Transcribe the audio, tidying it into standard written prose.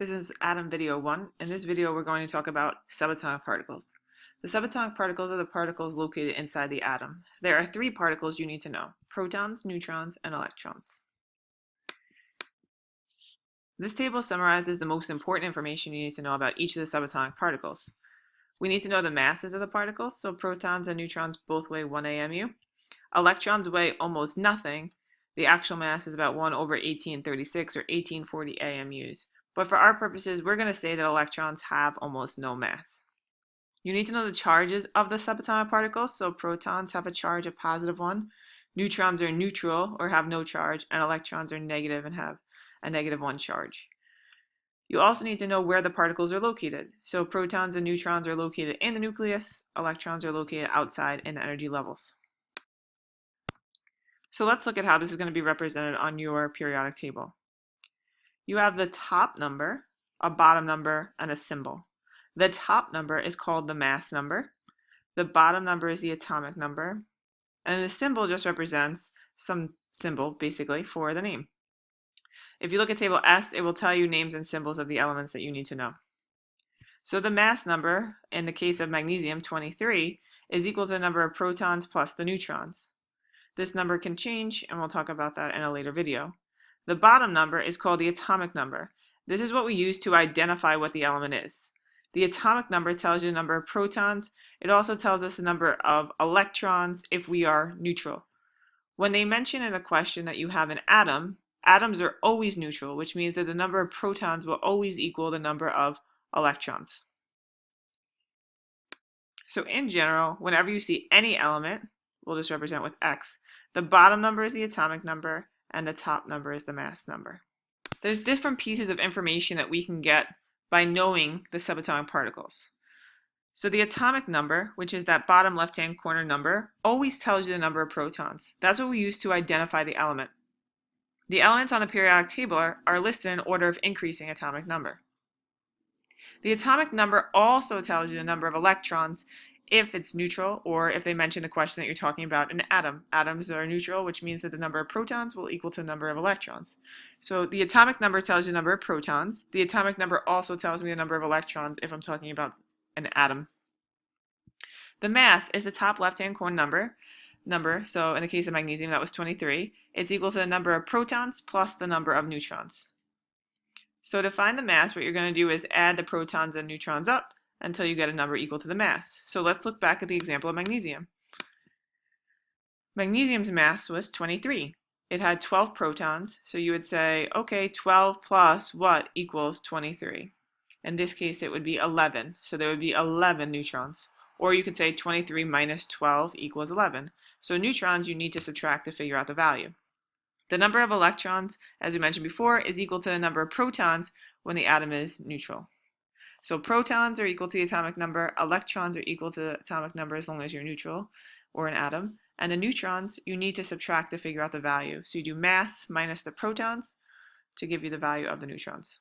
This is Atom Video 1. In this video, we're going to talk about subatomic particles. The subatomic particles are the particles located inside the atom. There are three particles you need to know: protons, neutrons, and electrons. This table summarizes the most important information you need to know about each of the subatomic particles. We need to know the masses of the particles, so protons and neutrons both weigh 1 AMU. Electrons weigh almost nothing. The actual mass is about 1 over 1836 or 1840 AMUs. But for our purposes, we're going to say that electrons have almost no mass. You need to know the charges of the subatomic particles. So protons have a charge of +1, neutrons are neutral or have no charge, and electrons are negative and have a -1 charge. You also need to know where the particles are located. So protons and neutrons are located in the nucleus, electrons are located outside in the energy levels. So let's look at how this is going to be represented on your periodic table. You have the top number, a bottom number, and a symbol. The top number is called the mass number. The bottom number is the atomic number. And the symbol just represents some symbol, basically, for the name. If you look at table S, it will tell you names and symbols of the elements that you need to know. So the mass number, in the case of magnesium, 23, is equal to the number of protons plus the neutrons. This number can change, and we'll talk about that in a later video. The bottom number is called the atomic number. This is what we use to identify what the element is. The atomic number tells you the number of protons. It also tells us the number of electrons if we are neutral. When they mention in the question that you have an atom, atoms are always neutral, which means that the number of protons will always equal the number of electrons. So in general, whenever you see any element, we'll just represent with X. The bottom number is the atomic number, and the top number is the mass number. There's different pieces of information that we can get by knowing the subatomic particles. So the atomic number, which is that bottom left-hand corner number, always tells you the number of protons. That's what we use to identify the element. The elements on the periodic table are listed in order of increasing atomic number. The atomic number also tells you the number of electrons if it's neutral, or if they mention the question that you're talking about an atom. Atoms are neutral, which means that the number of protons will equal to the number of electrons. So the atomic number tells you the number of protons. The atomic number also tells me the number of electrons if I'm talking about an atom. The mass is the top left-hand corner number. So in the case of magnesium, that was 23. It's equal to the number of protons plus the number of neutrons. So to find the mass, what you're going to do is add the protons and neutrons up until you get a number equal to the mass. So let's look back at the example of magnesium. Magnesium's mass was 23. It had 12 protons, so you would say, okay, 12 plus what equals 23? In this case, it would be 11, so there would be 11 neutrons. Or you could say 23 minus 12 equals 11. So neutrons you need to subtract to figure out the value. The number of electrons, as we mentioned before, is equal to the number of protons when the atom is neutral. So protons are equal to the atomic number, electrons are equal to the atomic number as long as you're neutral or an atom, and the neutrons you need to subtract to figure out the value. So you do mass minus the protons to give you the value of the neutrons.